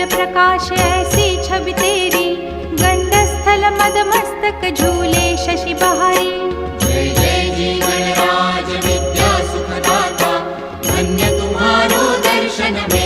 प्रकाश ऐसी छवि तेरी, गंडस्थल मदमस्तक झूले शशि बहारी। जय जय जी गणराज विद्या सुखदाता, धन्य तुम्हारो दर्शन में